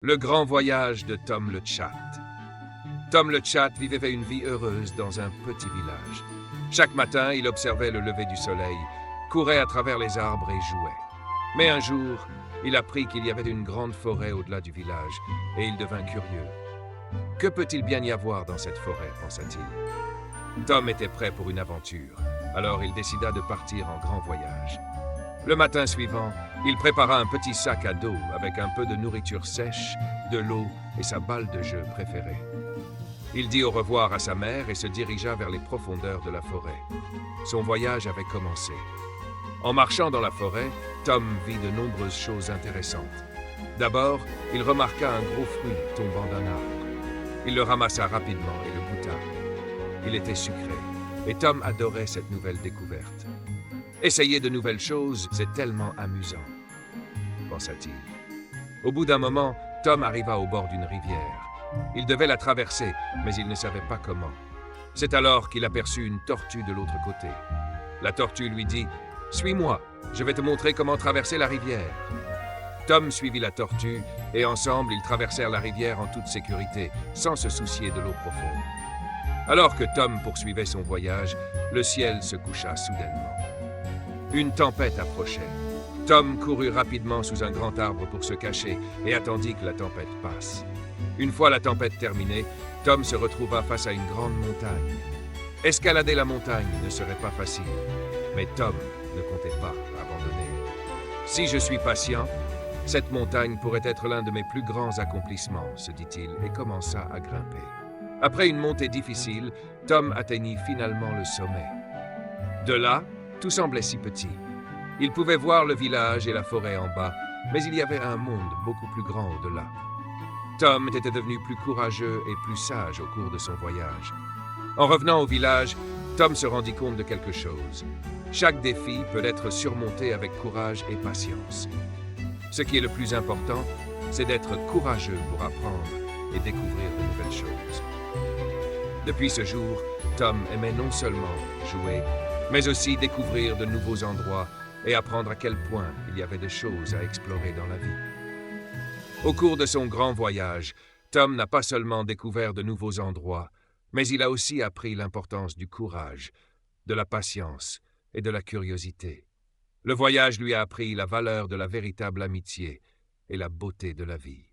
Le grand voyage de Tom le Chat. Tom le Chat vivait une vie heureuse dans un petit village. Chaque matin, il observait le lever du soleil, courait à travers les arbres et jouait. Mais un jour, il apprit qu'il y avait une grande forêt au-delà du village, et il devint curieux. Que peut-il bien y avoir dans cette forêt, pensa-t-il. Tom était prêt pour une aventure, alors il décida de partir en grand voyage. Le matin suivant, il prépara un petit sac à dos avec un peu de nourriture sèche, de l'eau et sa balle de jeu préférée. Il dit au revoir à sa mère et se dirigea vers les profondeurs de la forêt. Son voyage avait commencé. En marchant dans la forêt, Tom vit de nombreuses choses intéressantes. D'abord, il remarqua un gros fruit tombant d'un arbre. Il le ramassa rapidement et le goûta. Il était sucré, et Tom adorait cette nouvelle découverte. Essayer de nouvelles choses, c'est tellement amusant, pensa-t-il. Au bout d'un moment, Tom arriva au bord d'une rivière. Il devait la traverser, mais il ne savait pas comment. C'est alors qu'il aperçut une tortue de l'autre côté. La tortue lui dit « Suis-moi, je vais te montrer comment traverser la rivière. » Tom suivit la tortue, et ensemble, ils traversèrent la rivière en toute sécurité, sans se soucier de l'eau profonde. Alors que Tom poursuivait son voyage, le ciel se coucha soudainement. Une tempête approchait. Tom courut rapidement sous un grand arbre pour se cacher et attendit que la tempête passe. Une fois la tempête terminée, Tom se retrouva face à une grande montagne. Escalader la montagne ne serait pas facile, mais Tom ne comptait pas abandonner. Si je suis patient, cette montagne pourrait être l'un de mes plus grands accomplissements, se dit-il et commença à grimper. Après une montée difficile, Tom atteignit finalement le sommet. De là, tout semblait si petit. Il pouvait voir le village et la forêt en bas, mais il y avait un monde beaucoup plus grand au-delà. Tom était devenu plus courageux et plus sage au cours de son voyage. En revenant au village, Tom se rendit compte de quelque chose. Chaque défi peut être surmonté avec courage et patience. Ce qui est le plus important, c'est d'être courageux pour apprendre et découvrir de nouvelles choses. Depuis ce jour, Tom aimait non seulement jouer, mais aussi découvrir de nouveaux endroits et apprendre à quel point il y avait de choses à explorer dans la vie. Au cours de son grand voyage, Tom n'a pas seulement découvert de nouveaux endroits, mais il a aussi appris l'importance du courage, de la patience et de la curiosité. Le voyage lui a appris la valeur de la véritable amitié et la beauté de la vie.